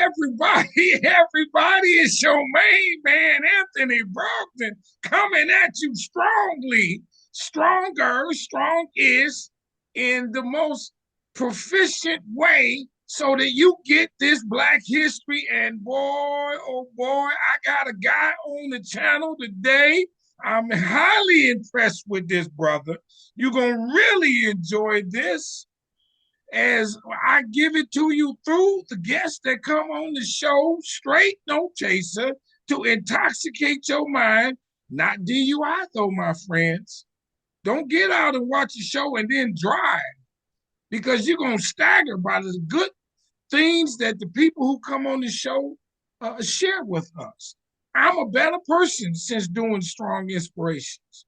everybody, everybody, it's your main man, Anthony Brogdon, coming at you strongly, stronger, strong is in the most proficient way so that you get this Black history. And boy, oh boy, I got a guy on the channel today. I'm highly impressed with this brother. You're going to really enjoy this as I give it to you through the guests that come on the show, straight, no chaser, to intoxicate your mind. Not DUI, though, my friends. Don't get out and watch the show and then drive because you're going to stagger by the good things that the people who come on the show share with us. I'm a better person since doing Strong Inspirations.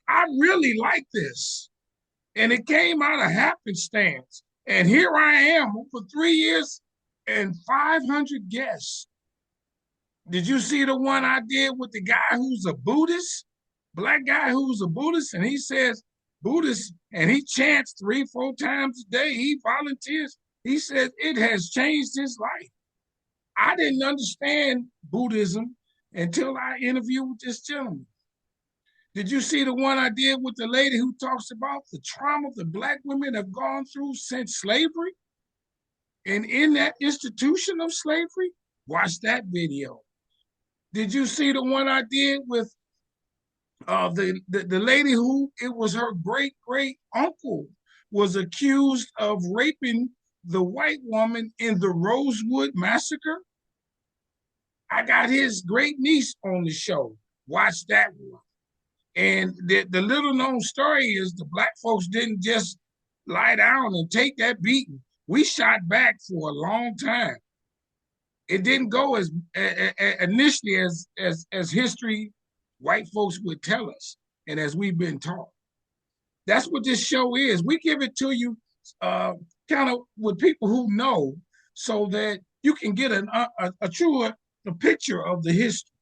I really like this. And it came out of happenstance. And here I am for 3 years and 500 guests. Did you see the one I did with the guy who's a Buddhist, Black guy who's a Buddhist, and he says Buddhist, and he chants 3-4 times a day. He volunteers. He says it has changed his life. I didn't understand Buddhism until I interviewed with this gentleman. Did you see the one I did with the lady who talks about the trauma the Black women have gone through since slavery? And in that institution of slavery? Watch that video. Did you see the one I did with the lady who it was her great uncle was accused of raping the white woman in the Rosewood Massacre? I got his great niece on the show. Watch that one. And the little known story is the Black folks didn't just lie down and take that beating. We shot back for a long time. It didn't go as initially as history white folks would tell us and as we've been taught. That's what this show is. We give it to you kind of with people who know so that you can get a truer picture of the history.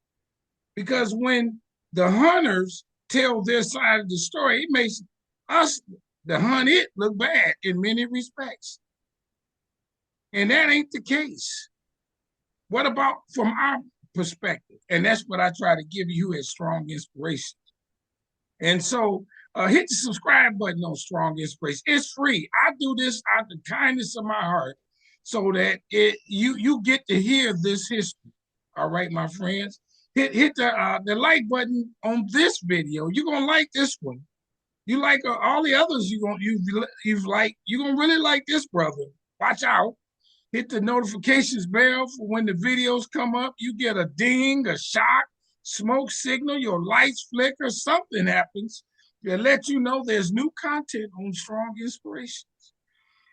Because when the hunters tell their side of the story, it makes us, the hunted, look bad in many respects. And that ain't the case. What about from our perspective? And that's what I try to give you as Strong Inspiration. And so hit the subscribe button on Strong Inspiration. It's free. I do this out of the kindness of my heart so that you get to hear this history. All right, my friends. Hit the like button on this video. You're gonna like this one. You like all the others you've liked. You're gonna really like this brother. Watch out. Hit the notifications bell for when the videos come up. You get a ding, a shock, smoke signal, your lights flicker, something happens that let you know there's new content on Strong Inspirations.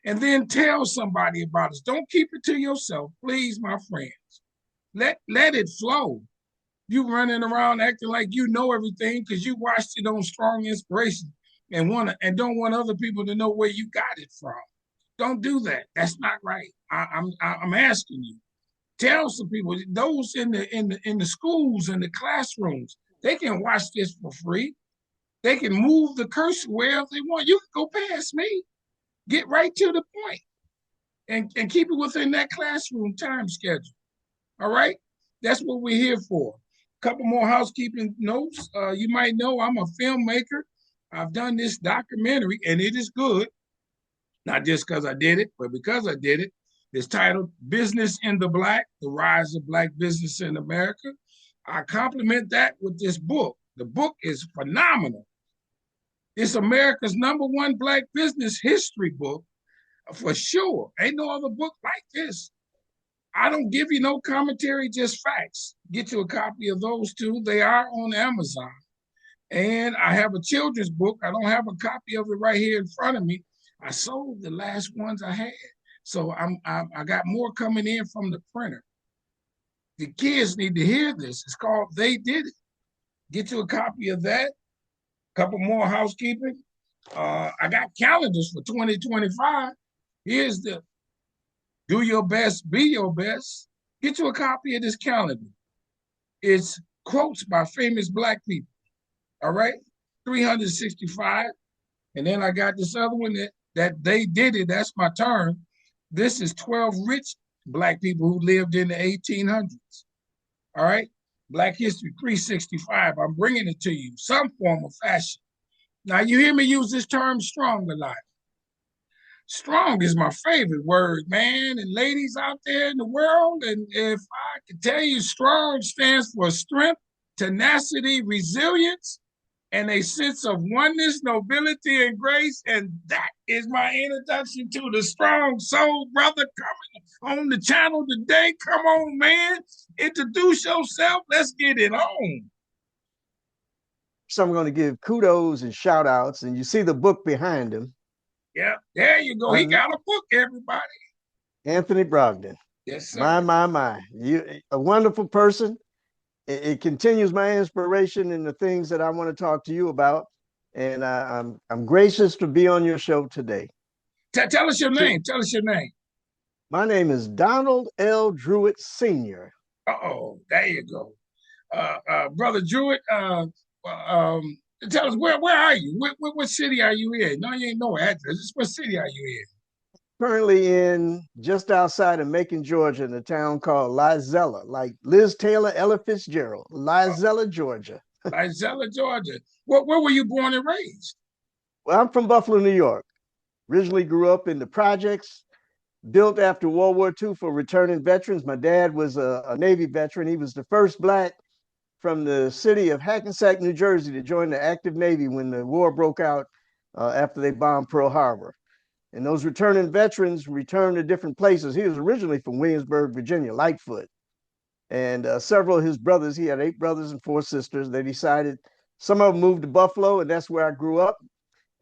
And then tell somebody about us. Don't keep it to yourself, please, my friends. Let it flow. You running around acting like you know everything because you watched it on Strong Inspiration and don't want other people to know where you got it from. Don't do that. That's not right. I'm asking you. Tell some people, those in the schools and the classrooms, they can watch this for free. They can move the cursor wherever they want. You can go past me. Get right to the point and keep it within that classroom time schedule. All right? That's what we're here for. Couple more housekeeping notes. You might know I'm a filmmaker. I've done this documentary, and it is good. Not just because I did it, but because I did it. It's titled Business in the Black, The Rise of Black Business in America. I complement that with this book. The book is phenomenal. It's America's #1 Black business history book for sure. Ain't no other book like this. I don't give you no commentary, just facts. Get you a copy of those two. They are on Amazon. And I have a children's book. I don't have a copy of it right here in front of me. I sold the last ones I had. So I got more coming in from the printer. The kids need to hear this. It's called They Did It. Get you a copy of that. Couple more housekeeping. I got calendars for 2025. Here's the Do Your Best, Be Your Best. Get you a copy of this calendar. It's quotes by famous Black people. All right? 365. And then I got this other one that They Did It. That's my turn. This is 12 rich Black people who lived in the 1800s. All right. Black History 365. I'm bringing it to you, some form of fashion. Now, you hear me use this term strong a lot. Strong is my favorite word, man. And ladies out there in the world, and if I can tell you, strong stands for strength, tenacity, resilience, and a sense of oneness, nobility, and grace. And that is my introduction to the strong soul brother coming on the channel today. Come on, man. Introduce yourself. Let's get it on. So I'm going to give kudos and shout outs, and you see the book behind him. Yeah, there you go. He Uh, got a book, everybody. Anthony Brogdon. Yes, sir. My. You a wonderful person. It continues my inspiration in the things that I want to talk to you about. And I'm gracious to be on your show today. Tell us your To, name. Tell us your name. my name is Donald L. Druitt Sr. Oh, there you go. Brother Druitt, tell us where are you? What city are you in? No, you ain't no address. Just what city are you in? Currently in just outside of Macon, Georgia, in a town called Lizella, like Liz Taylor, Ella Fitzgerald, Lizella, Georgia. Lizella, Georgia. Where were you born and raised? Well, I'm from Buffalo, New York. Originally grew up in the projects, built after World War II for returning veterans. My dad was a Navy veteran. He was the first Black from the city of Hackensack, New Jersey, to join the active Navy when the war broke out after they bombed Pearl Harbor. And those returning veterans returned to different places. He was originally from Williamsburg, Virginia, Lightfoot. And several of his brothers, he had 8 brothers and 4 sisters. They decided some of them moved to Buffalo, and that's where I grew up.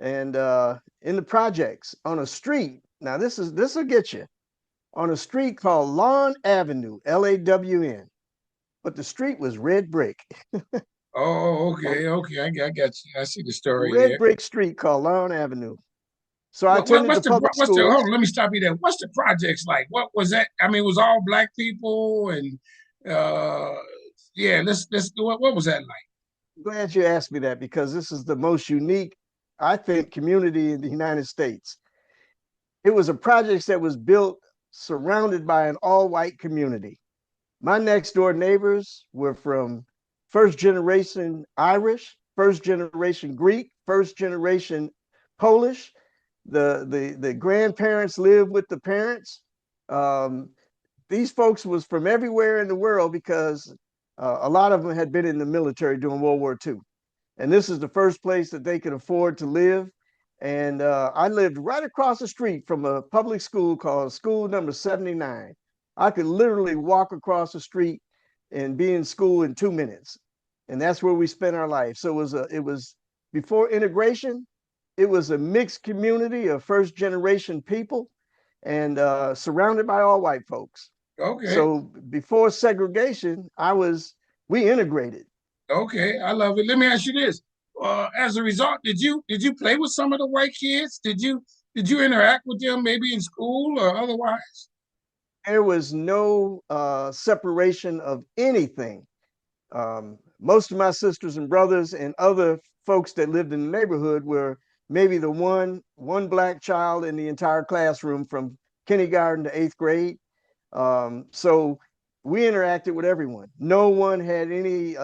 And in the projects on a street. Now this will get you on a street called Lawn Avenue, Lawn, but the street was red brick. Oh, On okay. I got you. I see the story red there. brick street called Lawn Avenue. So I attended the public what's the hold on? schools. Let me stop you there. What's the projects like? What was that? I mean, it was all black people and uh yeah. Let's do it. What was that like? Glad you asked me that because this is the most unique, I think, community in the United States. It was a project that was built surrounded by an all-white community. My next door neighbors were from first generation Irish, first generation Greek, first generation Polish. The grandparents lived with the parents. Um, these folks was from everywhere in the world because a lot of them had been in the military during World War II. And this is the first place that they could afford to live. And I lived right across the street from a public school called School Number 79. I could literally walk across the street and be in school in 2 minutes. And that's where we spent our life. So it was before integration, it was a mixed community of first generation people and surrounded by all white folks. Okay, So before segregation, we integrated. okay, I love it. Let me ask you this: as a result, did you play with some of the white kids? Did you interact with them maybe in school or otherwise? There was no separation of anything. Most of my sisters and brothers and other folks that lived in the neighborhood were maybe the one Black child in the entire classroom from kindergarten to 8th grade. So we interacted with everyone. No one had any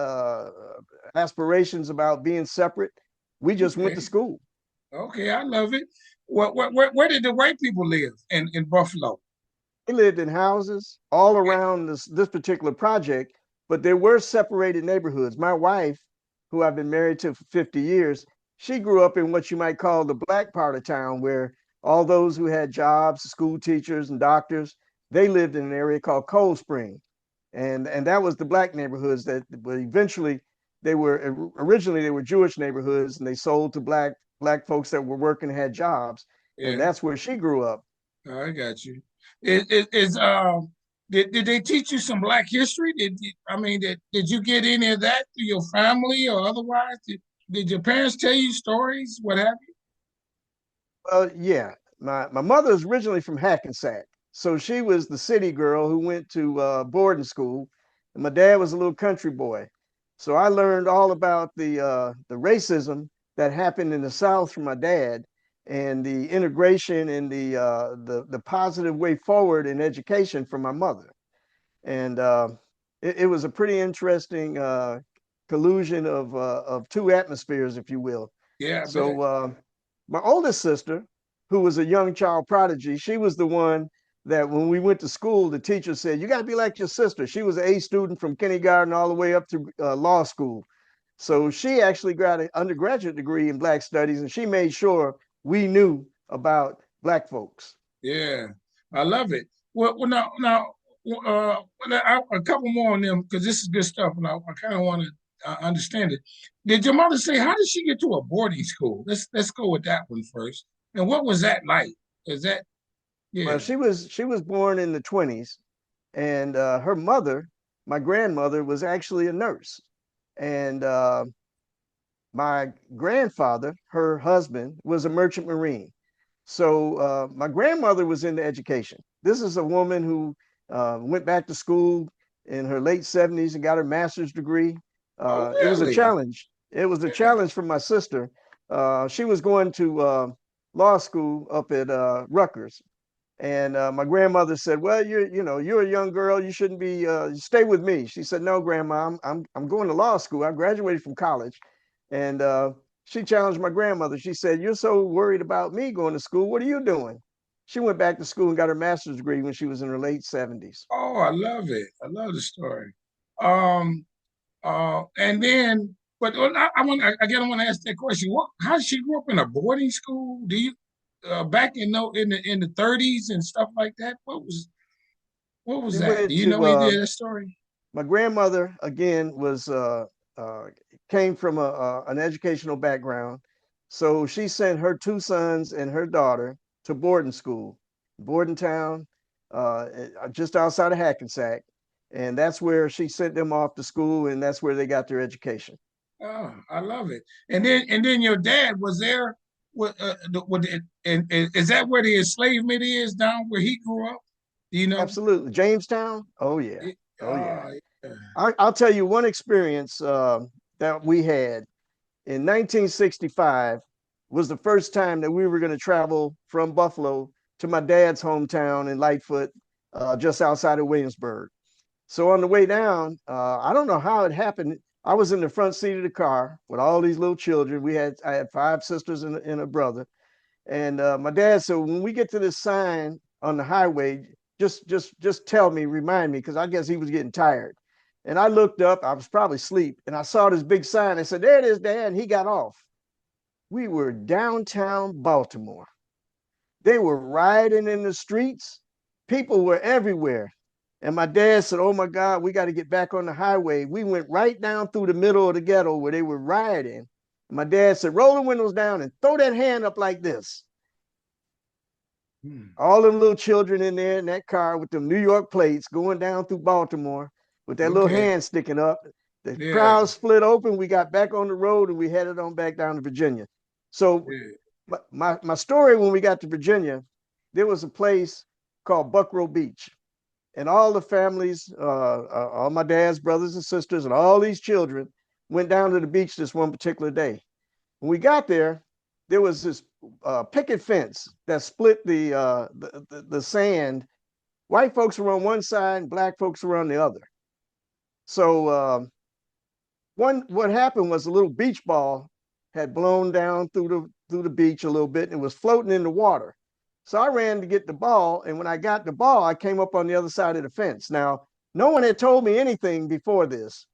aspirations about being separate. We just went to Okay, school. okay, I love it. Where did the white people live in Buffalo? They lived in houses all around this particular project, but there were separated neighborhoods. My wife, who I've been married to for 50 years, she grew up in what you might call the Black part of town, where all those who had jobs, school teachers and doctors, they lived in an area called Cold Spring. And that was the Black neighborhoods that, but eventually they were originally they were Jewish neighborhoods, and they sold to black folks that were working and had jobs. And Yeah, that's where she grew up. I got you. Is did they teach you some Black history? I mean did you get any of that through your family or otherwise? Did your parents tell you stories? What have you? Yeah, my mother is originally from Hackensack, so she was the city girl who went to boarding school, and my dad was a little country boy. So I learned all about the racism that happened in the South from my dad, and the integration and the positive way forward in education from my mother. And it was a pretty interesting collusion of two atmospheres, if you will. Yeah, I bet. So my oldest sister, who was a young child prodigy, she was the one that when we went to school, the teacher said, "You got to be like your sister." She was an A student from kindergarten all the way up to law school. So she actually got an undergraduate degree in Black Studies, and she made sure we knew about Black folks. Yeah, I love it. Well now, a couple more on them because this is good stuff, and I kind of want to understand it. Did your mother say how did she get to a boarding school? Let's go with that one first. And what was that like? Is that Well, yeah? she was born in the 20s, and her mother, my grandmother, was actually a nurse, and my grandfather, her husband, was a merchant marine. So my grandmother was into education. This is a woman who went back to school in her late 70s and got her master's degree. Oh It was a really? challenge. It was a Yeah. challenge for my sister. She was going to law school up at Rutgers, and my grandmother said, "Well, you're a young girl. You shouldn't be. Stay with me." She said, "No, Grandma, I'm going to law school. I graduated from college," and she challenged my grandmother. She said, "You're so worried about me going to school. What are you doing?" She went back to school and got her master's degree when she was in her late 70s. Oh, I love it. I love the story. Um, and then, but I want again, I want to ask that question. What? How did she grow up in a boarding school? Do you back in no in the 30s and stuff like that? What was She that? Do went you know to any of that story? my grandmother again was uh, came from an educational background, so she sent her two sons and her daughter to boarding school, Bordentown, just outside of Hackensack, and that's where she sent them off to school, and that's where they got their education. Oh, I love it. And then your dad was there. What and is that where the enslavement is down where he grew up? Do you know? Absolutely, Jamestown. Oh yeah, It, oh yeah. yeah. I'll tell you one experience that we had in 1965 was the first time that we were going to travel from Buffalo to my dad's hometown in Lightfoot, just outside of Williamsburg. So on the way down, I don't know how it happened. I was in the front seat of the car with all these little children. I had five sisters and a brother. And my dad said, when we get to this sign on the highway, just tell me, remind me, because I guess he was getting tired. And I looked up, I was probably asleep, and I saw this big sign. I said, "There it is, Dad." And he got off. We were downtown Baltimore. They were rioting in the streets. People were everywhere. And my dad said, "Oh my God, we got to get back on the highway." We went right down through the middle of the ghetto where they were rioting. And my dad said, "Roll the windows down and throw that hand up like this." Hmm. All them little children in there in that car with them New York plates going down through Baltimore with that little Okay. hand sticking up. The Yeah. crowd split open. We got back on the road and we headed on back down to Virginia. So Yeah. my story when we got to Virginia, there was a place called Buckrow Beach. And all the families, all my dad's brothers and sisters, and all these children went down to the beach this one particular day. When we got there was this picket fence that split the sand. White folks were on one side, and black folks were on the other. So what happened was a little beach ball had blown down through the beach a little bit and it was floating in the water. So I ran to get the ball, and when I got the ball, I came up on the other side of the fence. Now, no one had told me anything before this,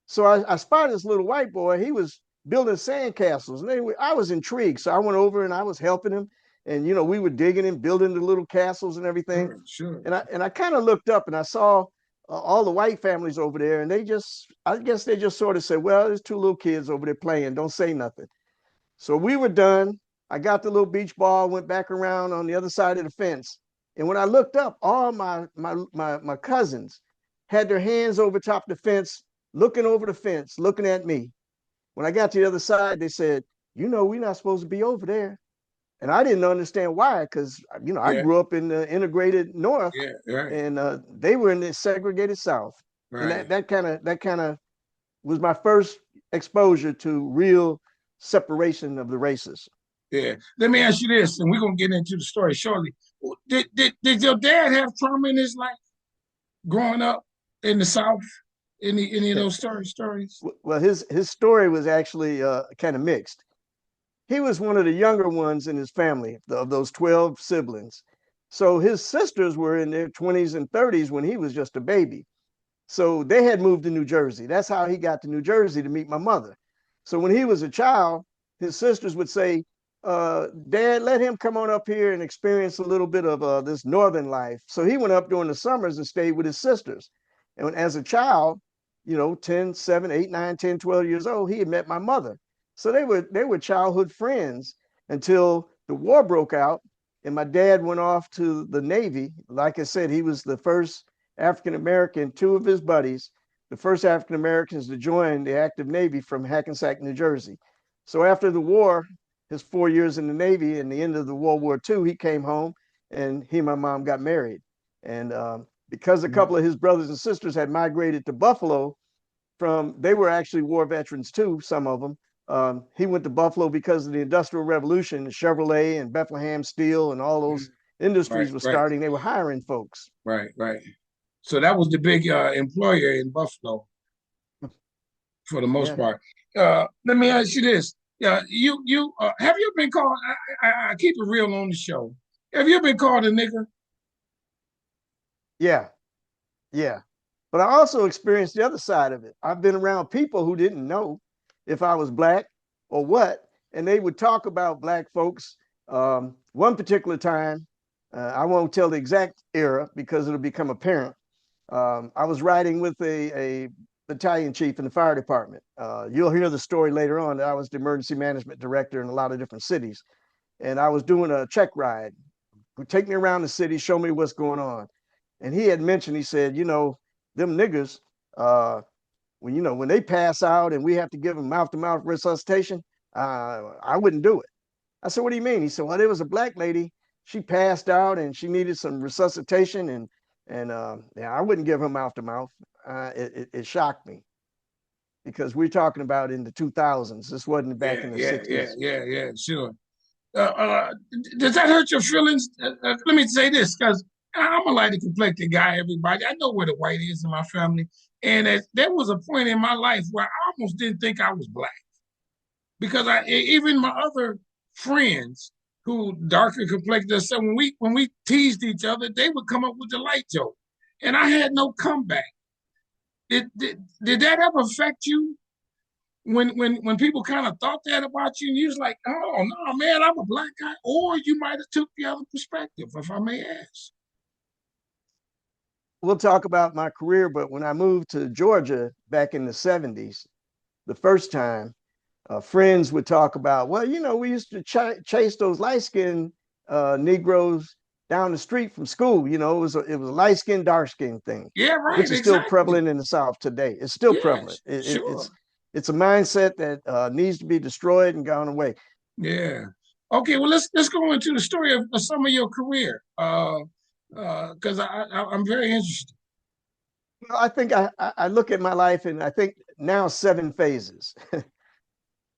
so I spotted this little white boy. He was building sandcastles, and I was intrigued. So I went over and I was helping him, and we were digging and building the little castles and everything. Sure. Sure. And I kind of looked up and I saw all the white families over there, and I guess they just sort of said, "Well, there's two little kids over there playing. Don't say nothing." So we were done. I got the little beach ball, went back around on the other side of the fence. And when I looked up, all my cousins had their hands over top the fence, looking over the fence, looking at me. When I got to the other side, they said, "We're not supposed to be over there." And I didn't understand why, because I Yeah. grew up in the integrated North, Yeah. Right. and they were in the segregated South. And Right. that kind of was my first exposure to real separation of the races. Yeah. Let me ask you this, and we're gonna get into the story shortly. Did your dad have trauma in his life growing up in the South? Any of those stories? Well, his story was actually kind of mixed. He was one of the younger ones in his family of those 12 siblings. So his sisters were in their 20s and 30s when he was just a baby. So they had moved to New Jersey. That's how he got to New Jersey to meet my mother. So when he was a child, his sisters would say, Dad, let him come on up here and experience a little bit of this northern life. So he went up during the summers and stayed with his sisters. And as a child, 10, 7, 8, 9, 10, 12 years old, he had met my mother. So they were childhood friends until the war broke out and my dad went off to the Navy. Like I said, he was the first African American, two of his buddies, the first African Americans to join the active Navy from Hackensack, New Jersey. So after the war, his 4 years in the Navy and the end of the World War II, he came home and he and my mom got married. And because a couple of his brothers and sisters had migrated to Buffalo they were actually war veterans too, some of them. He went to Buffalo because of the Industrial Revolution, Chevrolet and Bethlehem Steel and all those Right, industries were right, starting. They were hiring folks. right. So that was the big employer in Buffalo for the most Yeah. part. Let me ask you this: you have you been called? I keep it real on the show. Have you been called a nigger? Yeah. Yeah. But I also experienced the other side of it. I've been around people who didn't know if I was black or what, and they would talk about black folks. One particular time, I won't tell the exact era because it'll become apparent. I was riding with a battalion chief in the fire department. You'll hear the story later on that I was the emergency management director in a lot of different cities. And I was doing a check ride. Take me around the city, show me what's going on. And he had mentioned, he said, them niggers, when they pass out and we have to give them mouth to mouth resuscitation, I wouldn't do it. I said, what do you mean? He said, well, there was a black lady. She passed out and she needed some resuscitation, and yeah, I wouldn't give her mouth to mouth. It shocked me because we're talking about in the 2000s. This wasn't back in the 60s. Sure. Uh, uh, does that hurt your feelings? Let me say this, because I'm a lighter complected guy. Everybody, I know where the white is in my family, and there was a point in my life where I almost didn't think I was black because even my other friends who darker complected, so when we teased each other, they would come up with the light joke, and I had no comeback. Did that ever affect you? When people kind of thought that about you, and you was like, oh no, man, I'm a black guy, or you might have took the other perspective, if I may ask. We'll talk about my career, but when I moved to Georgia back in the 70s, the first time, friends would talk about, well, we used to chase those light skinned Negroes down the street from school. It was a light skin, dark skin thing, Yeah, right, which is still exactly. prevalent in the South today. It's still prevalent. Yes, sure. It's a mindset that needs to be destroyed and gone away. Yeah. Okay, well let's go into the story of some of your career, because I'm very interested. Well, I think I look at my life and I think now 7 phases.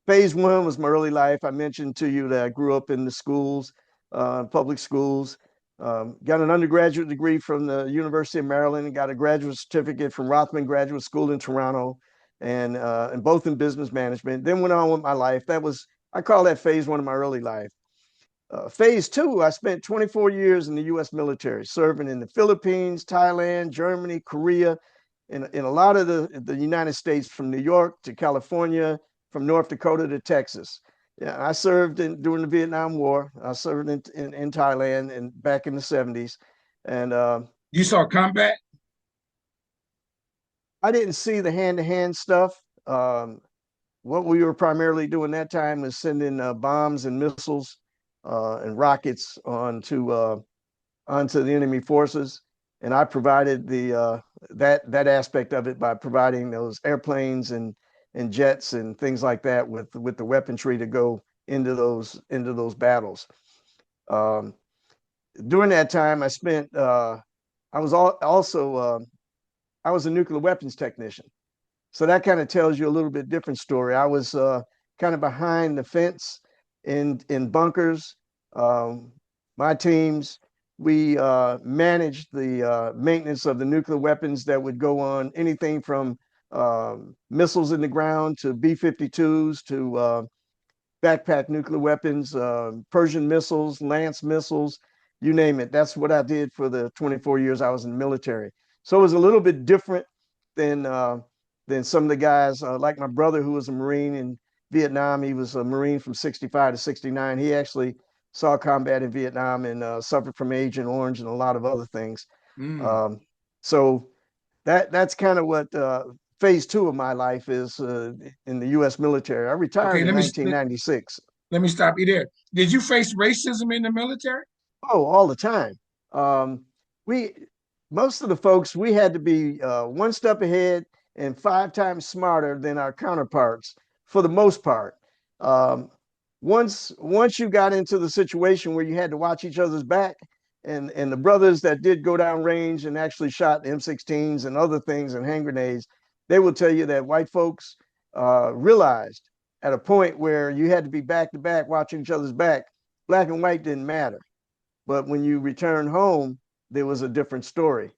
Phase one was my early life. I mentioned to you that I grew up in the schools, public schools. Got an undergraduate degree from the University of Maryland and got a graduate certificate from Rothman Graduate School in Toronto, and both in business management. Then went on with my life. I call that phase one of my early life. Phase two, I spent 24 years in the U.S. military, serving in the Philippines, Thailand, Germany, Korea, in a lot of the United States, from New York to California, from North Dakota to Texas. Yeah, I served during the Vietnam War. I served in Thailand and back in the 70s. And You saw combat? I didn't see the hand-to-hand stuff. What we were primarily doing that time was sending bombs and missiles and rockets onto the enemy forces, and I provided that aspect of it by providing those airplanes and jets and things like that with the weaponry to go into those battles. Um, During that time, I spent I was also I was a nuclear weapons technician, so that kind of tells you a little bit different story. I was kind of behind the fence in bunkers. Um, my teams, we managed the maintenance of the nuclear weapons that would go on anything from missiles in the ground to B-52s to backpack nuclear weapons, Persian missiles, Lance missiles, you name it. That's what I did for the 24 years I was in the military. So it was a little bit different than uh, than some of the guys, like my brother who was a Marine in Vietnam. He was a Marine from 65 to 69. He actually saw combat in Vietnam and suffered from Agent Orange and a lot of other things. Mm. Um, so that's kind of what phase two of my life is in the U.S. military. I Okay, retired in 1996. let me stop you there. Did you face racism in the military? Oh, all the time. Um, we Most of the folks we had to be one step ahead and five times smarter than our counterparts for the most part. Um, once you got into the situation where you had to watch each other's back, and the brothers that did go down range and actually shot M16s and other things and hand grenades, they will tell you that white folks realized at a point where you had to be back to back watching each other's back. Black and white didn't matter, but when you return home, there was a different story.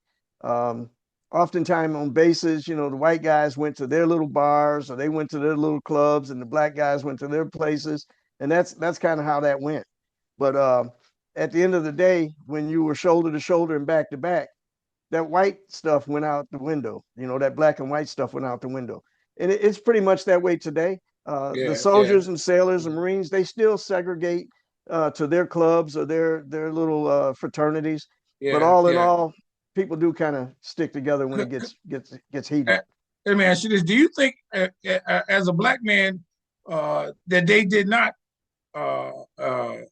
Um, Oftentimes on bases, the white guys went to their little bars or they went to their little clubs, and the black guys went to their places, and that's kind of how that went. But at the end of the day, when you were shoulder to shoulder and back to back, that white stuff went out the window. That black and white stuff went out the window, and it's pretty much that way today. The Yeah, yeah, soldiers and sailors and Marines, they still segregate to their clubs or their little fraternities, but yeah, all in yeah. all, people do kind of stick together when it gets heated. Let me ask you this: do you think, as a black man, that they did not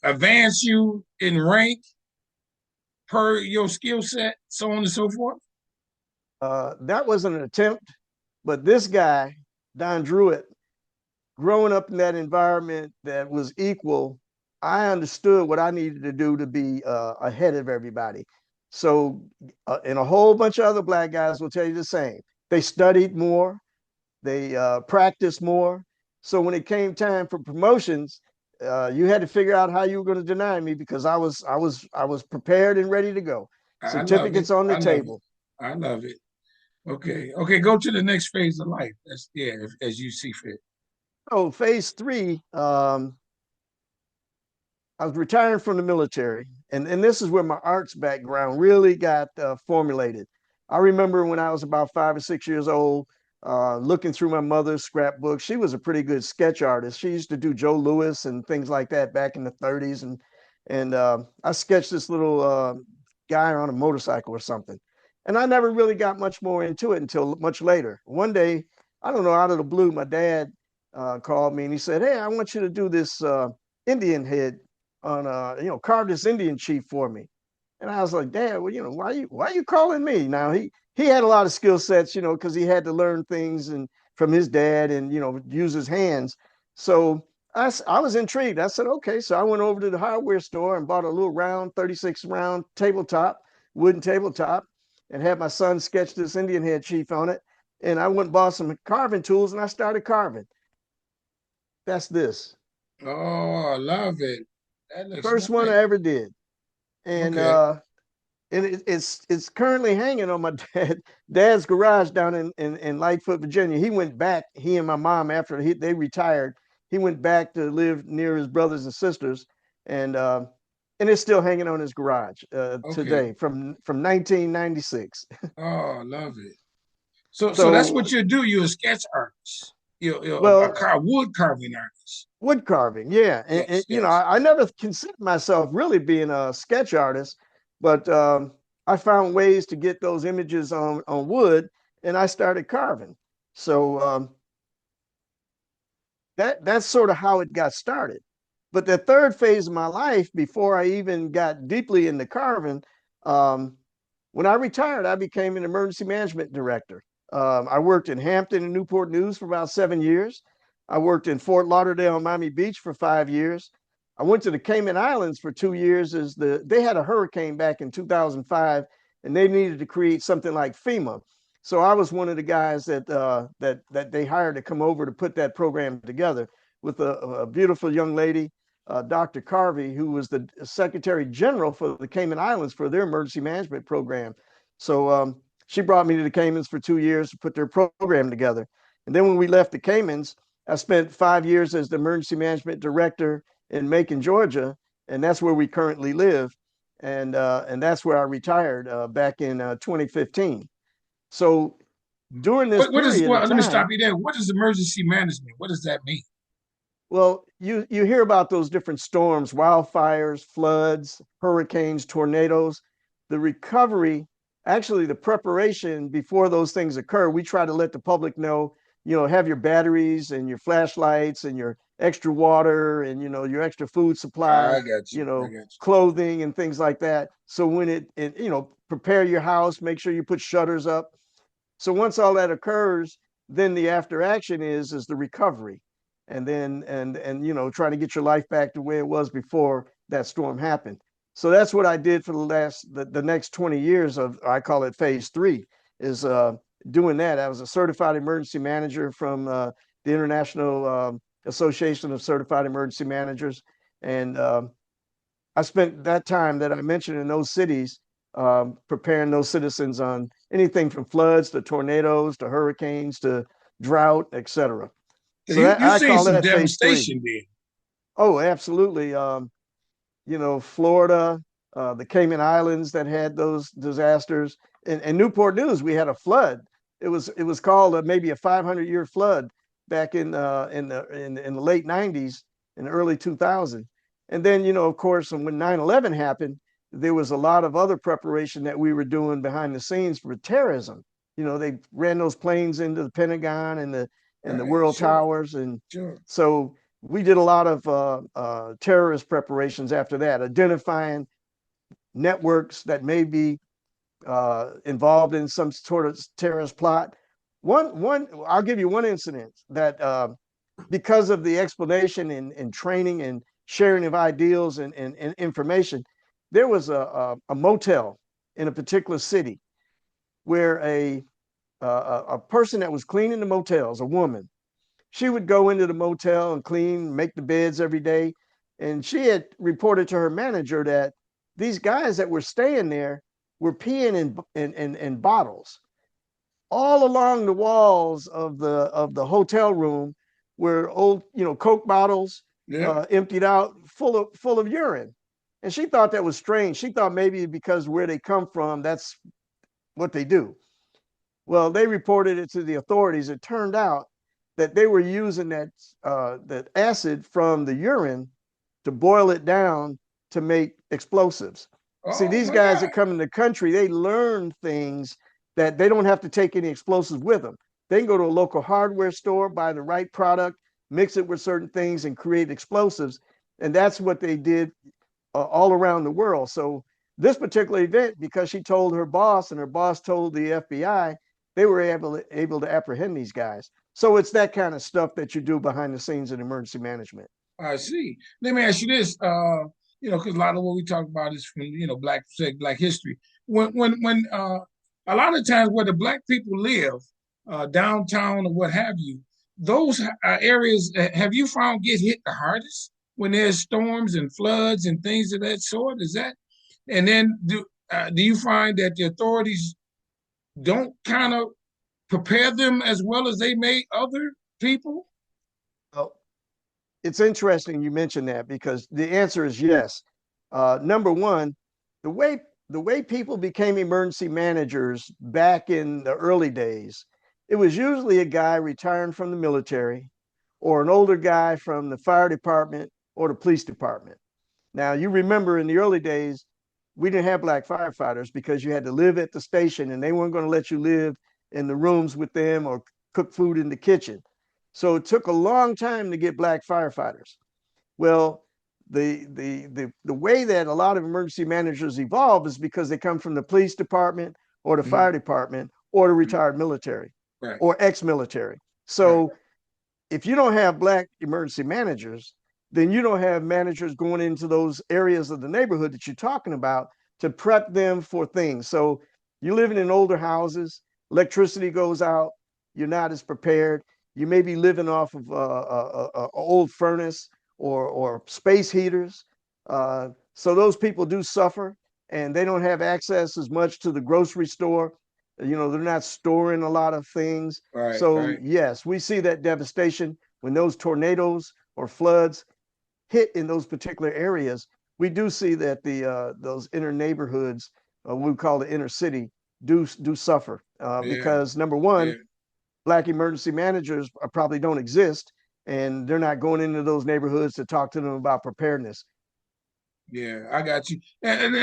advance you in rank per your skill set, so on and so forth? That wasn't an attempt, but this guy, Don Druitt, growing up in that environment that was equal, I understood what I needed to do to be ahead of everybody. So, and a whole bunch of other black guys will tell you the same. They studied more, they practiced more. So when it came time for promotions, you had to figure out how you were going to deny me because I was prepared and ready to go. I love it. Certificates on the I love it. table. I love it. Okay. Okay. Go to the next phase of life. That's yeah, as you see fit. So phase three, I was retiring from the military, and this is where my arts background really got formulated. I remember when I was about 5 or 6 years old, looking through my mother's scrapbook. She was a pretty good sketch artist. She used to do Joe Louis and things like that back in the 30s, and I sketched this little guy on a motorcycle or something, and I never really got much more into it until much later. One day, I don't know, out of the blue, my dad called me and he said, "Hey, I want you to do this Indian head on carve this Indian chief for me." And I was like, "Dad, well, why you calling me?" Now he had a lot of skill sets, because he had to learn things and from his dad and use his hands. So I was intrigued. I said, okay. So I went over to the hardware store and bought a little round 36 round tabletop, wooden tabletop, and had my son sketch this Indian head chief on it. And I went and bought some carving tools and I started carving. That's this. Oh, I love it. That looks First one I nice. ever did. And Okay. it's currently hanging on my dad's garage down in Lightfoot, Virginia. He went back. He and my mom, after they retired, he went back to live near his brothers and sisters, and it's still hanging on his garage Okay. today from 1996. Oh, I love it. So that's So, what you do. You're a sketch artist. You're a well, wood carving artist. wood carving, yeah, and Yes. Yes. I never considered myself really being a sketch artist, but I found ways to get those images on wood, and I started carving. So that's sort of how it got started. But the third phase of my life, before I even got deeply into carving, um, when I retired, I became an emergency management director. I worked in Hampton and Newport News for about 7 years. I worked in Fort Lauderdale and Miami Beach for 5 years. I went to the Cayman Islands for 2 years as they had a hurricane back in 2005, and they needed to create something like FEMA. So I was one of the guys that they hired to come over to put that program together with a beautiful young lady Dr. Carvey, who was the Secretary General for the Cayman Islands for their emergency management program. So she brought me to the Caymans for 2 years to put their program together. And then when we left the Caymans, I spent 5 years as the emergency management director in Macon, Georgia, and that's where we currently live. And that's where I retired back in 2015. So during this What is period well? of Let me stop time, you there. What is emergency management? What does that mean? well, you hear about those different storms, wildfires, floods, hurricanes, tornadoes. The recovery, actually the preparation before those things occur, we try to let the public know, have your batteries and your flashlights and your extra water and your extra food supply, I got you. I got you. clothing and things like that. So when it prepare your house, make sure you put shutters up. So once all that occurs, then the after action is the recovery, and then trying to get your life back to where it was before that storm happened. So that's what I did for the next 20 years of, I call it phase three, is doing that. I was a certified emergency manager from the International Association of Certified Emergency Managers, and I spent that time that I mentioned in those cities preparing those citizens on anything from floods to tornadoes to hurricanes to drought, etc. So So that you I seen call some that phase three. devastation then. Oh, absolutely. Florida, the Cayman Islands that had those disasters, and Newport News, we had a flood. It was called maybe a 500-year flood back in the late 90s and early 2000. And then, of course, when 9/11 happened, there was a lot of other preparation that we were doing behind the scenes for terrorism. They ran those planes into the Pentagon and the Right. World Sure. Towers, and Sure. so we did a lot of terrorist preparations after that, identifying networks that may be involved in some sort of terrorist plot. I'll give you one incident that because of the explanation and training and sharing of ideals and information, there was a motel in a particular city where a person that was cleaning the motels, a woman, she would go into the motel and clean, make the beds every day. And she had reported to her manager that these guys that were staying there were peeing in bottles. All along the walls of the hotel room were old, Coke bottles Yeah. emptied out full of urine. And she thought that was strange. She thought maybe because where they come from, that's what they do. Well, they reported it to the authorities. It turned out that they were using that acid from the urine to boil it down to make explosives. See, Oh these my guys God. that come in the country, they learn things that they don't have to take any explosives with them. They can go to a local hardware store, buy the right product, mix it with certain things, and create explosives. And that's what they did all around the world. So this particular event, because she told her boss and her boss told the FBI, they were able to apprehend these guys. So it's that kind of stuff that you do behind the scenes in emergency management. I see. Let me ask you this. Because a lot of what we talk about is from Black history. When a lot of times where the Black people live, downtown or what have you, those areas have you found get hit the hardest when there's storms and floods and things of that sort? Is that, and then do you find that the authorities don't kind of prepare them as well as they may other people? Well, it's interesting you mentioned that because the answer is yes. Number one, the way the way people became emergency managers back in the early days, it was usually a guy retiring from the military or an older guy from the fire department or the police department. Now, you remember in the early days, we didn't have black firefighters because you had to live at the station and they weren't going to let you live in the rooms with them or cook food in the kitchen. So it took a long time to get black firefighters. Well, the way that a lot of emergency managers evolve is because they come from the police department or the Mhm. fire department or the retired military Right, or ex-military. right. So if you don't have black emergency managers, then you don't have managers going into those areas of the neighborhood that you're talking about to prep them for things. So you're living in older houses, electricity goes out, you're not as prepared. You may be living off of a old furnace or space heaters. So those people do suffer, and they don't have access as much to the grocery store. They're not storing a lot of things. Right, So right. yes, we see that devastation when those tornadoes or floods hit in those particular areas. We do see that the those inner neighborhoods, we call the inner city, do suffer Yeah, because number one, yeah, Black emergency managers probably don't exist, and they're not going into those neighborhoods to talk to them about preparedness. yeah. I got you. And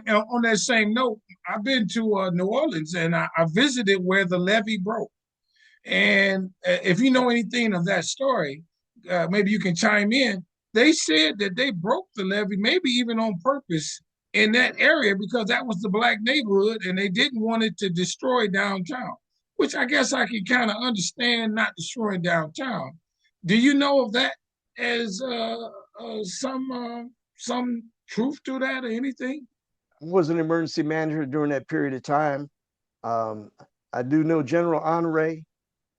on that same note, I've been to New Orleans and I visited where the levee broke. And if you know anything of that story, maybe you can chime in. They said that they broke the levee, maybe even on purpose, in that area because that was the black neighborhood and they didn't want it to destroy downtown, which I guess I can kind of understand not destroying downtown. Do you know of that as some truth to that or anything? I was an emergency manager during that period of time. Um, I do know General Honore,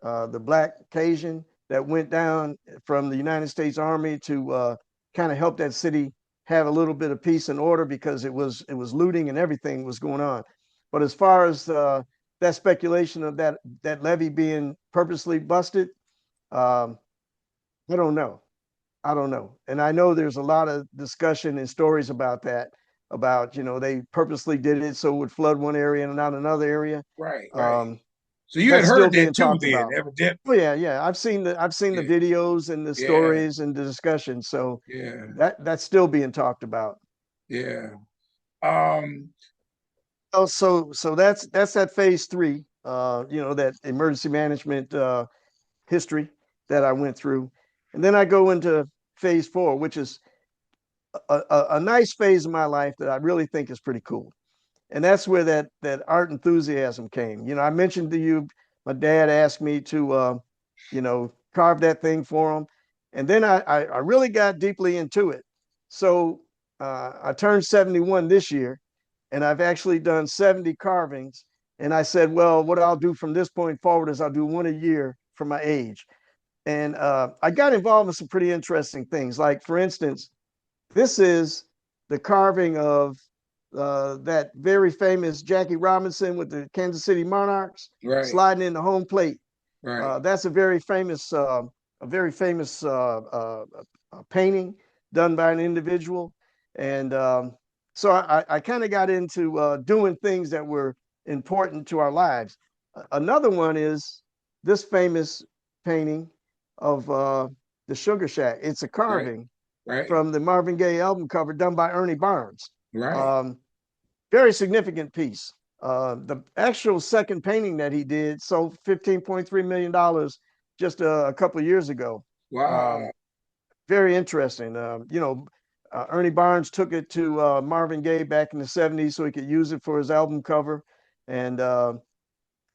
the Black Cajun that went down from the United States Army to kind of help that city have a little bit of peace and order because it was looting and everything was going on. But as far as that speculation of that levee being purposely busted, um, I don't know. I don't know. And I know there's a lot of discussion and stories about that, about, they purposely did it so it would flood one area and not another area. Right, right. Um, So you had that's still heard being that too, talked then, about. Oh evidently. yeah, yeah. I've seen the Yeah, videos and the yeah, stories and the discussion. So yeah, that's still being talked about. yeah. Um, Oh, so that's that phase three. That emergency management history that I went through, and then I go into phase four, which is a nice phase of my life that I really think is pretty cool. And that's where that art enthusiasm came. I mentioned to you, my dad asked me to, carve that thing for him, and then I really got deeply into it. So I turned 71 this year, and I've actually done 70 carvings. And I said, well, what I'll do from this point forward is I'll do one a year for my age. And I got involved in some pretty interesting things. Like, for instance, this is the carving of that very famous Jackie Robinson with the Kansas City Monarchs right, sliding in the home plate. right. That's a very famous painting done by an individual, and so I kind of got into doing things that were important to our lives. Another one is this famous painting of the Sugar Shack. It's a Right, carving right, from the Marvin Gaye album cover done by Ernie Barnes. right. Um, Very significant piece. The actual second painting that he did sold $15.3 million just a couple of years ago. Wow. Um, Very interesting. Ernie Barnes took it to Marvin Gaye back in the '70s so he could use it for his album cover, and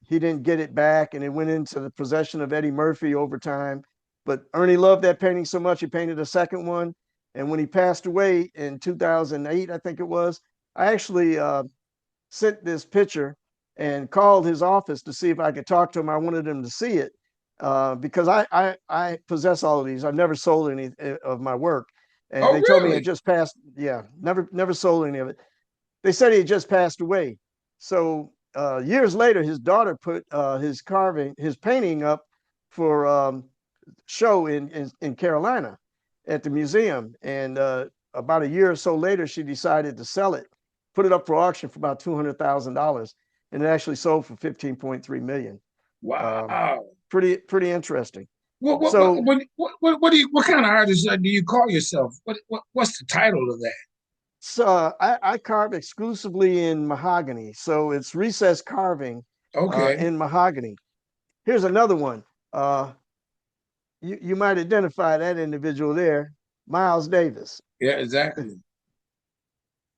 he didn't get it back, and it went into the possession of Eddie Murphy over time. But Ernie loved that painting so much, he painted a second one. And when he passed away in 2008, I think it was, I actually sent this picture and called his office to see if I could talk to him. I wanted him to see it because I possess all of these. I've never sold any of my work. And Oh, they told me it really? just passed. Yeah, never sold any of it. They said he had just passed away. So years later, his daughter put his painting up for show in Carolina at the museum. And about a year or so later, she decided to sell it, put it up for auction for about $200,000, and it actually sold for 15.3 million. Um, Wow. pretty interesting. What So what do you what kind of artist do you call yourself? What's the title of that? I carve exclusively in mahogany. So it's recessed carving Okay. in mahogany. Here's another one. Uh, you might identify that individual there, Miles Davis. Yeah, exactly.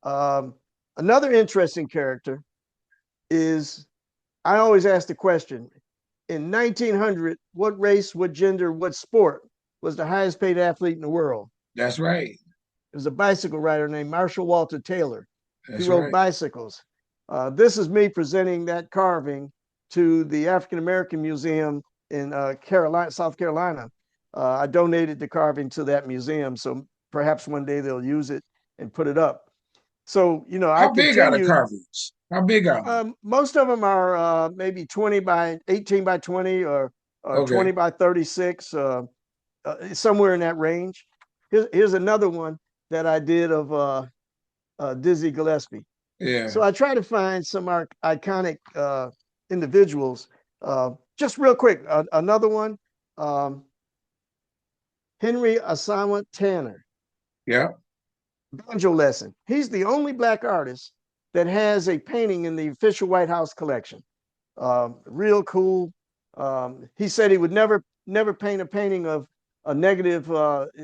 Um, Another interesting character is I always ask the question in 1900, what race, what gender, what sport was the highest paid athlete in the world? That's right. It was a bicycle rider named Marshall Walter Taylor. He That's rode right. bicycles. This is me presenting that carving to the African American Museum in South Carolina. I donated the carving to that museum, so perhaps one day they'll use it and put it up. So, I How big are the continue. carvings? How big are they? Most of them are maybe 20 by 18 by 20 or Okay. 20 by 36, somewhere in that range. Here's another one that I did of Dizzy Gillespie. Yeah. So I try to find some iconic individuals. Just real quick, another one, um, Henry Asawa Tanner, Yeah. banjo lesson. He's the only black artist that has a painting in the official White House collection. Real cool. He said he would never paint a painting of negative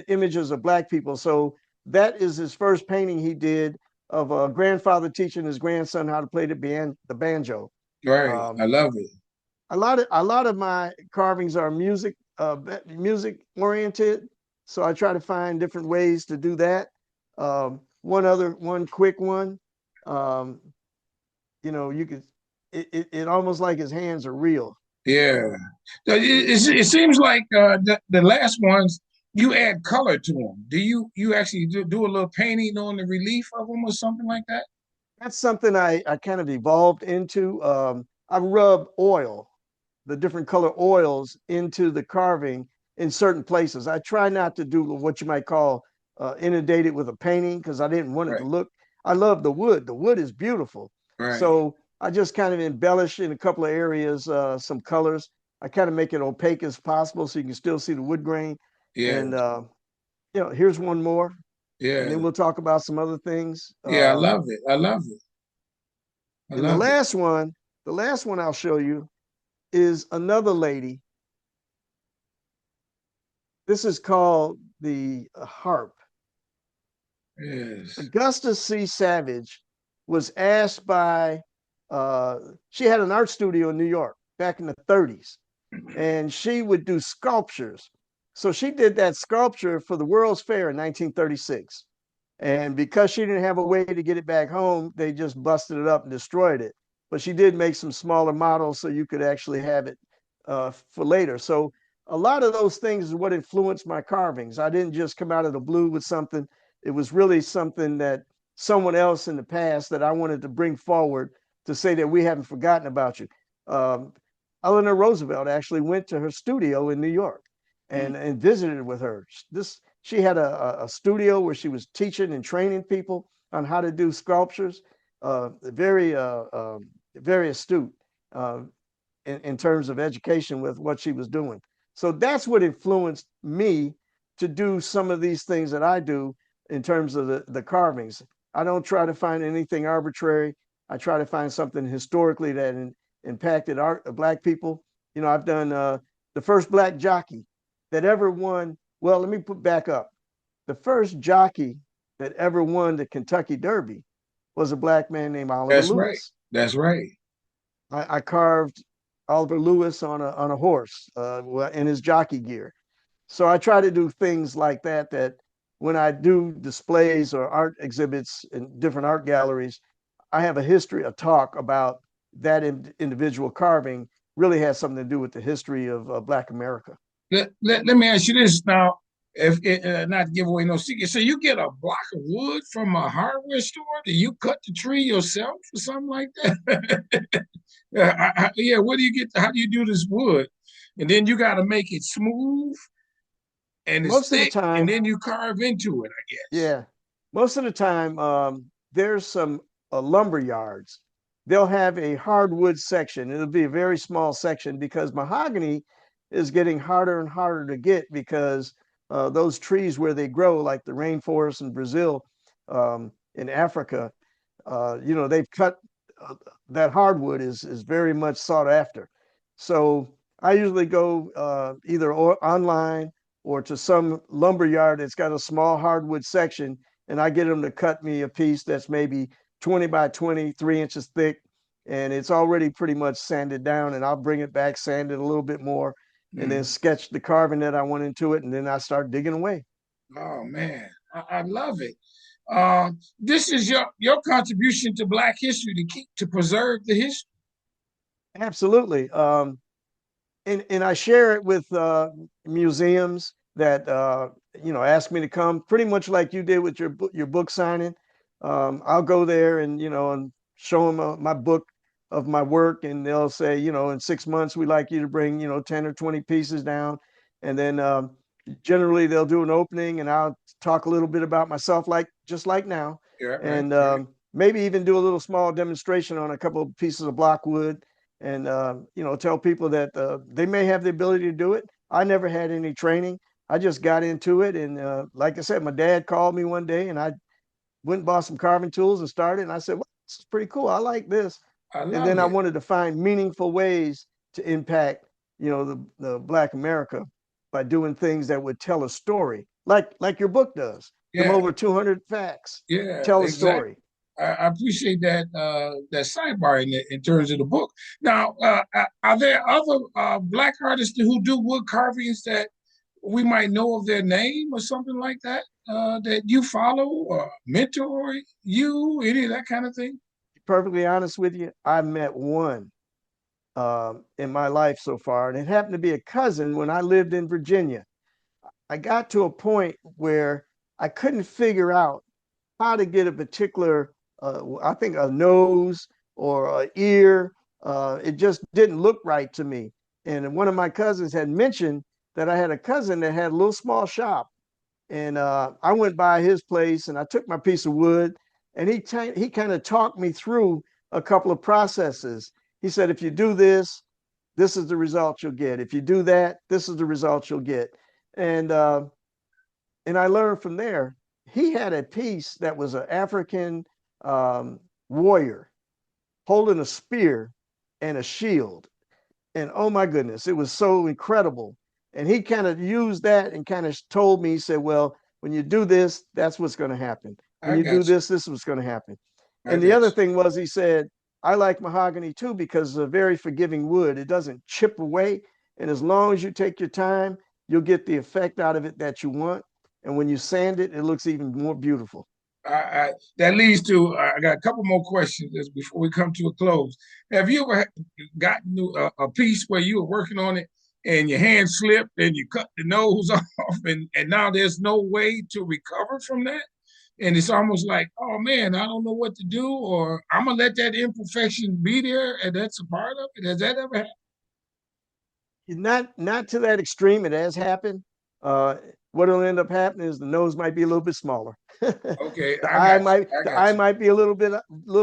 images of black people. So that is his first painting he did of a grandfather teaching his grandson how to play the banjo. Right. I Um, love it. a lot of my carvings are music oriented, so I try to find different ways to do that. One quick one. Um, you could it almost like his hands are real. Yeah. It seems like the last ones you add color to them. Do you actually do a little painting on the relief of them or something like that? That's something I kind of evolved into. I rub oil, the different color oils into the carving in certain places. I try not to do what you might call inundated with a painting because I didn't want it to Right. look. I love the wood. The wood is beautiful. Right. So I just kind of embellish in a couple of areas some colors. I kind of make it opaque as possible so you can still see the wood grain. Yeah. And here's one more, and then Yeah. we'll talk about some other things. Yeah. I love it. I love it. I And the love it. last one, the last one I'll show you is another lady. This is called the harp. Yes. Augustus C. Savage was asked by, uh, she had an art studio in New York back in the 30s, and she would do sculptures. So she did that sculpture for the World's Fair in 1936. And because she didn't have a way to get it back home, they just busted it up and destroyed it. But she did make some smaller models so you could actually have it for later. So a lot of those things is what influenced my carvings. I didn't just come out of the blue with something. It was really something that someone else in the past that I wanted to bring forward to say that we haven't forgotten about you. Um, Eleanor Roosevelt actually went to her studio in New York and visited with her. She had a studio where she was teaching and training people on how to do sculptures. Very astute uh, in terms of education with what she was doing. So that's what influenced me to do some of these things that I do in terms of the carvings. I don't try to find anything arbitrary. I try to find something historically that impacted black people. I've done the first black jockey that ever won. Well, let me put back up. The first jockey that ever won the Kentucky Derby was a black man named Oliver That's right. Lewis. That's right. I carved Oliver Lewis on a horse in his jockey gear. So I try to do things like that. That when I do displays or art exhibits in different art galleries, I have a talk about that individual carving. Really has something to do with the history of Black America. Let me ask you this now. If not to give away no secret, so you get a block of wood from a hardware store? Do you cut the tree yourself or something like that? Yeah. What do you get? How do you do this wood? And then you got to make it smooth and it's Most of the thick, and time, then you carve into it, I guess. yeah, most of the time, there's some lumber yards. They'll have a hardwood section. It'll be a very small section because mahogany is getting harder and harder to get because those trees where they grow, like the rainforest in Brazil, in Africa, they've cut uh, that hardwood is very much sought after. So I usually go either online or to some lumber yard that's got a small hardwood section, and I get them to cut me a piece that's maybe 20 by 20, 3 inches thick, and it's already pretty much sanded down. And I'll bring it back, sand it a little bit more, and then Mm. sketch the carving that I want into it, and then I start digging away. Oh man, I love it. This is your contribution to Black history to preserve the history. Absolutely. And I share it with museums. that ask me to come, pretty much like you did with your book signing. I'll go there and and show them my book of my work, and they'll say, in 6 months we like you to bring 10 or 20 pieces down, and then generally they'll do an opening, and I'll talk a little bit about myself, like just like now, Yeah, right, and right. maybe even do a little small demonstration on a couple of pieces of block wood, and tell people that they may have the ability to do it. I never had any training. I just got into it, and like I said, my dad called me one day, and I went and bought some carving tools and started. And I said, "Well, this is pretty cool. I like this." I And love then I it. wanted to find meaningful ways to impact, the Black America by doing things that would tell a story, like your book does. Them Yeah, over 200 facts yeah, tell a exactly. story. I appreciate that sidebar in terms of the book. Now, are there other black artists who do wood carvings that we might know of their name or something like that that you follow or mentor you, any of that kind of thing? Perfectly honest with you, I met one in my life so far, and it happened to be a cousin when I lived in Virginia. I got to a point where I couldn't figure out how to get a particular, I think a nose or an ear. It just didn't look right to me. And one of my cousins had mentioned that I had a cousin that had a little small shop, and I went by his place and I took my piece of wood, and he kind of talked me through a couple of processes. He said, if you do this, this is the result you'll get. If you do that, this is the result you'll get. And I learned from there. He had a piece that was an African warrior holding a spear and a shield, and oh my goodness, it was so incredible. And he kind of used that and kind of told me, he said, well, when you do this, that's what's going to happen. When I you do got you. this, this is what's going to happen. I And the got other thing was, he said, I like mahogany too because it's a very forgiving wood. It doesn't chip away. And as long as you take your time, you'll get the effect out of it that you want. And when you sand it, it looks even more beautiful. that leads to I got a couple more questions just before we come to a close. Have you ever gotten a piece where you were working on it and your hand slipped and you cut the nose off and now there's no way to recover from that? And it's almost like, oh man, I don't know what to do, or I'm gonna let that imperfection be there, and that's a part of it. Has that ever happened? Not to that extreme. It has happened. Uh, what will end up happening is the nose might be a little bit smaller. Okay, the I got eye might you. I the got eye you. might be a little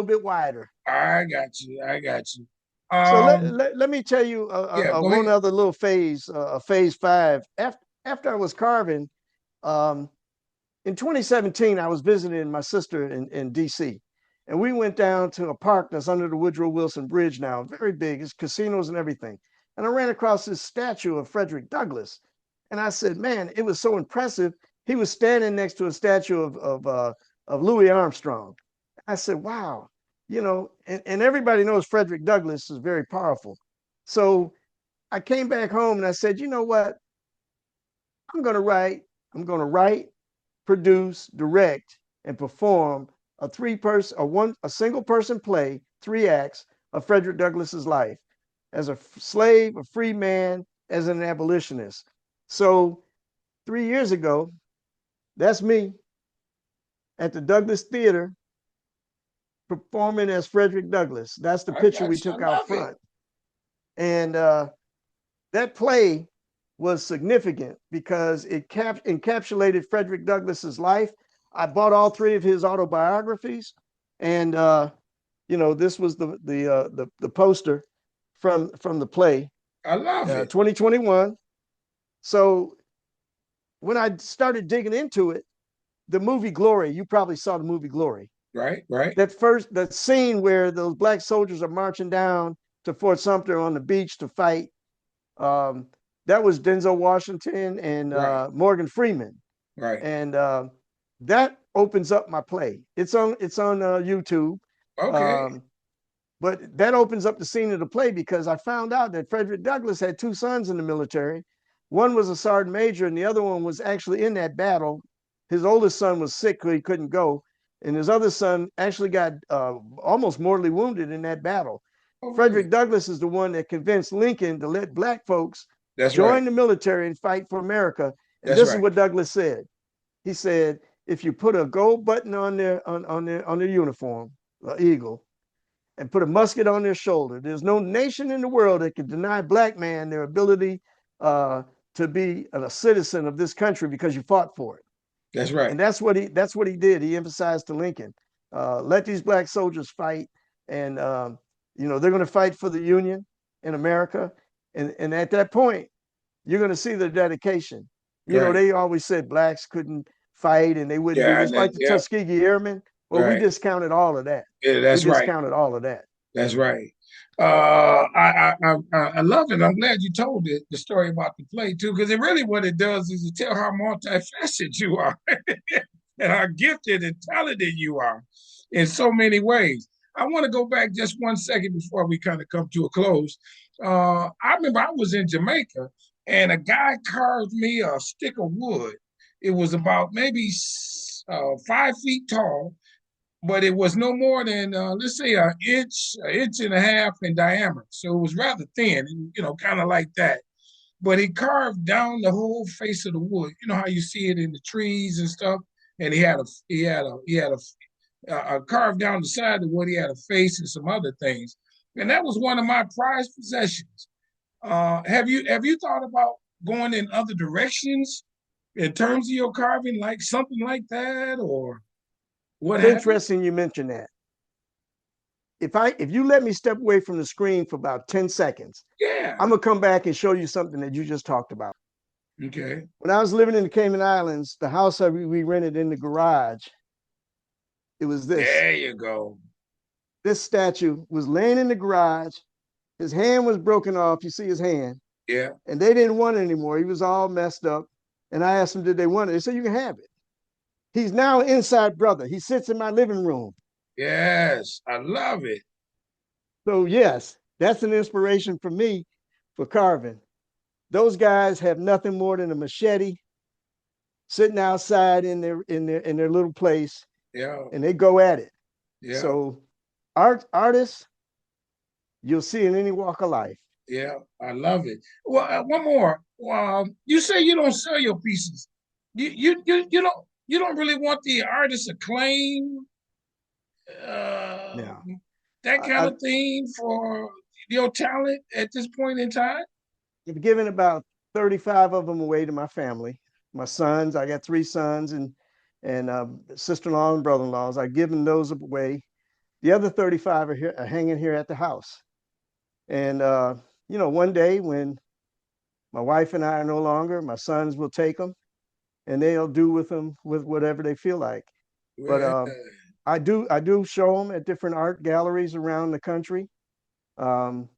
bit wider. I got you. I got you. So Um, let me tell you yeah, go one ahead. other little phase, phase five. After I was carving, um, in 2017, I was visiting my sister in DC, and we went down to a park that's under the Woodrow Wilson Bridge now, very big. It's casinos and everything. And I ran across this statue of Frederick Douglass, and I said, "Man, it was so impressive." He was standing next to a statue of Louis Armstrong. I said, "Wow." And everybody knows Frederick Douglass is very powerful. So I came back home and I said, you know what? I'm going to write, I'm going to write, produce, direct, and perform a a single person play, 3 acts of Frederick Douglass's life as a slave, a free man, as an abolitionist. So 3 years ago, that's me at the Douglass Theater performing as Frederick Douglass. That's the I picture we got you. I took out love it. front. And that play was significant because it encapsulated Frederick Douglass's life. I bought all three of his autobiographies, and this was the poster from the play, I love it. 2021. So when I started digging into it, the movie Glory, you probably saw the movie Glory. Right, right, That scene where those black soldiers are marching down to Fort Sumter on the beach to fight. Um, that was Denzel Washington and right, Morgan Freeman, right. and that opens up my play. It's on YouTube, Okay. um, but that opens up the scene of the play because I found out that Frederick Douglass had two sons in the military. One was a sergeant major, and the other one was actually in that battle. His oldest son was sick, so he couldn't go, and his other son actually got almost mortally wounded in that battle. Oh, really? Frederick Douglass is the one that convinced Lincoln to let black folks That's right. join the military and fight for America. And That's this is right. what Douglas said. He said, if you put a gold button on their uniform, an eagle, and put a musket on their shoulder, there's no nation in the world that can deny black man their ability uh, to be a citizen of this country because you fought for it. That's right. And that's what he did. He emphasized to Lincoln, let these black soldiers fight, and they're going to fight for the Union in America. And at that point, you're going to see the dedication. Right. They always said blacks couldn't fight and they wouldn't do Yeah. this, like the Yeah. Tuskegee Airmen. Well, we Right. discounted all of that. Yeah. We That's right. discounted all of that. That's right. I love it. I'm glad you told the story about the play too, because it really what it does is it tell how multifaceted you are and how gifted and talented you are in so many ways. I want to go back just 1 second before we kind of come to a close. I remember I was in Jamaica and a guy carved me a stick of wood. It was about maybe 5 feet tall, but it was no more than let's say an inch and a half in diameter. So it was rather thin, kind of like that. But he carved down the whole face of the wood. You know how you see it in the trees and stuff. And he had a carved down the side of the wood. He had a face and some other things, and that was one of my prized possessions. Have you thought about going in other directions in terms of your carving, like something like that, or what It's have you? interesting you mentioned that. If you let me step away from the screen for about 10 seconds, Yeah. I'm gonna come back and show you something that you just talked about. Okay. When I was living in the Cayman Islands, the house that we rented in the garage, it was this. There you go. This statue was laying in the garage. His hand was broken off. You see his hand, Yeah. and they didn't want it anymore. He was all messed up. And I asked them, did they want it? They said, you can have it. He's now an inside brother. He sits in my living room. Yes. I love it. So yes, that's an inspiration for me for carving. Those guys have nothing more than a machete sitting outside in their little place, Yeah. and they go at it. Yeah. So artists, you'll see in any walk of life. Yeah. I love it. Well, one more. You say you don't sell your pieces. You don't really want the artist acclaim, uh, Now, that kind I, of thing for your talent at this point in time. I've given about 35 of them away to my family, my sons. I got 3 sons and sister-in-law and brother-in-laws. I've given those away. The other 35 are hanging here at the house. And one day when my wife and I are no longer, my sons will take them and they'll do with them with whatever they feel like. But Well, I do show them at different art galleries around the country. Um,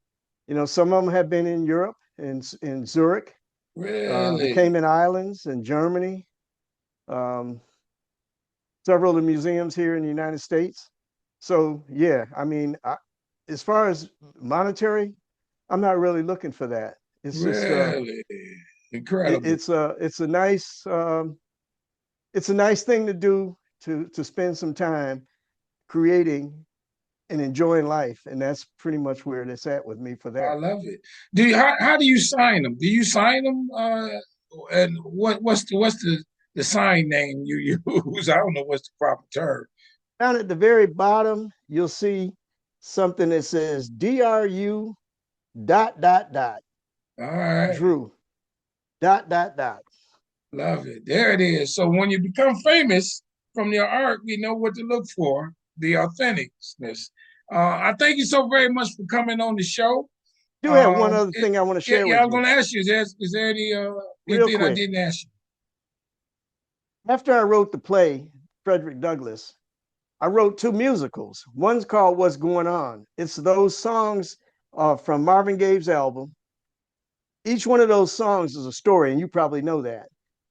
some of them have been in Europe, in Zurich, the really, Cayman Islands, and Germany. Um, Several of the museums here in the United States. So yeah, I mean, as far as monetary, I'm not really looking for that. It's just really it, incredible. it's a it's a nice it's a nice thing to do, to spend some time creating and enjoying life, and that's pretty much where it's at with me for I that. love it. How do you sign them? Do you sign them? And what's the sign name you use? I don't know what's the proper term. Down at the very bottom, you'll see something that says DRU dot dot dot All right, Drew dot dot dot. love it. There it is. So when you become famous from your art, we know what to look for: the authenticness. I thank you so very much for coming on the show. I do have one other It, thing I want to yeah, share yeah, I with was you going to ask you: is there real anything I quick. didn't ask you? After I wrote the play, Frederick Douglass, I wrote 2 musicals. One's called What's Going On. It's those songs from Marvin Gaye's album. Each one of those songs is a story, and you probably know that.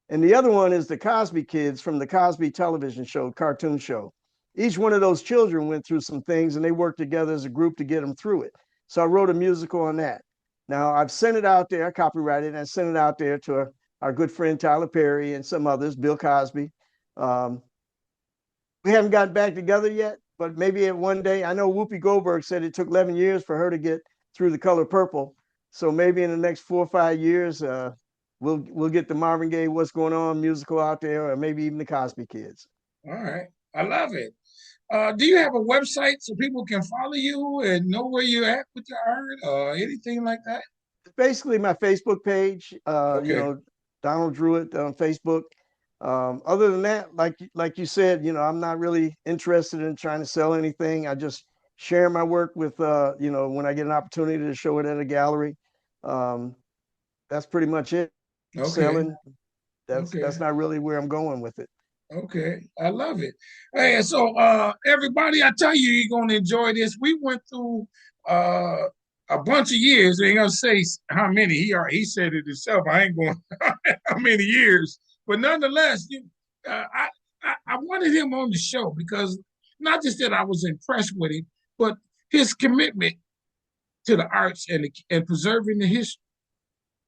And the other one is the Cosby Kids from the Cosby television show, cartoon show. Each one of those children went through some things, and they worked together as a group to get them through it. So I wrote a musical on that. Now I've sent it out there, copyrighted, and I sent it out there to our good friend Tyler Perry and some others, Bill Cosby. Um, we haven't gotten back together yet, but maybe at one day. I know Whoopi Goldberg said it took 11 years for her to get through The Color Purple. So maybe in the next 4 or 5 years, we'll get the Marvin Gaye "What's Going On" musical out there, or maybe even the Cosby Kids. All right. I love it. Do you have a website so people can follow you and know where you're at with your art or anything like that? It's basically my Facebook page. Okay. Donald Druitt on Facebook. Other than that, like you said, I'm not really interested in trying to sell anything. I just share my work with when I get an opportunity to show it at a gallery. Um, that's pretty much it. Okay. Selling. That's Okay. not really where I'm going with it. Okay, I love it. Hey, so everybody, I tell you, you're gonna enjoy this. We went through uh a bunch of years. I ain't gonna say how many. He said it himself. I ain't going how many years, but nonetheless, I wanted him on the show because not just that I was impressed with him, but his commitment to the arts and preserving the history.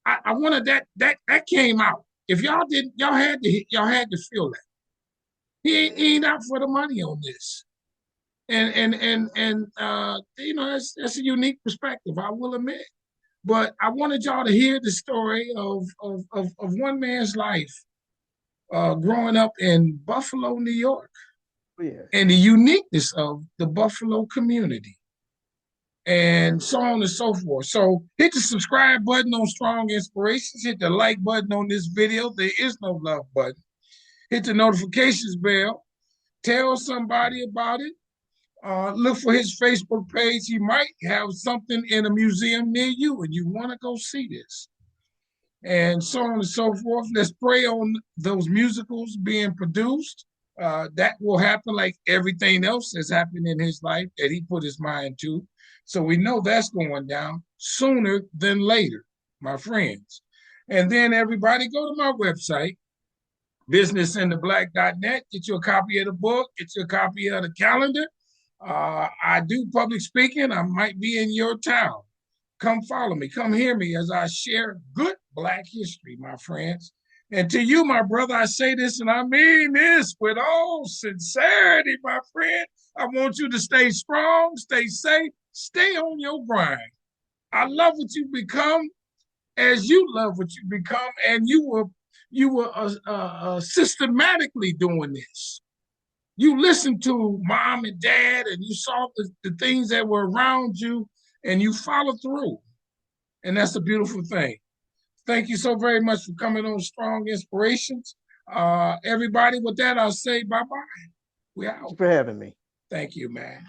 I wanted that came out. If y'all didn't, y'all had to feel that. He ain't out for the money on this. And that's a unique perspective, I will admit. But I wanted y'all to hear the story of one man's life growing up in Buffalo, New York, Oh, yeah. and the uniqueness of the Buffalo community, and so on and so forth. So hit the subscribe button on Strong Inspirations, hit the like button on this video. There is no love button. Hit the notifications bell. Tell somebody about it. Look for his Facebook page. He might have something in a museum near you, and you want to go see this. And so on and so forth. Let's pray on those musicals being produced. That will happen like everything else that's happened in his life that he put his mind to. So we know that's going down sooner than later, my friends. And then everybody go to my website, businessintheblack.net. Get you a copy of the book, get you a copy of the calendar. I do public speaking. I might be in your town. Come follow me. Come hear me as I share good Black history, my friends. And to you, my brother, I say this and I mean this with all sincerity, my friend. I want you to stay strong, stay safe, stay on your grind. I love what you become as you love what you become, and you were systematically doing this. You listened to mom and dad, and you saw the things that were around you, and you followed through. And that's a beautiful thing. Thank you so very much for coming on Strong Inspirations. Everybody, with that, I'll say bye bye. We Thanks out. for having me. Thank you, man.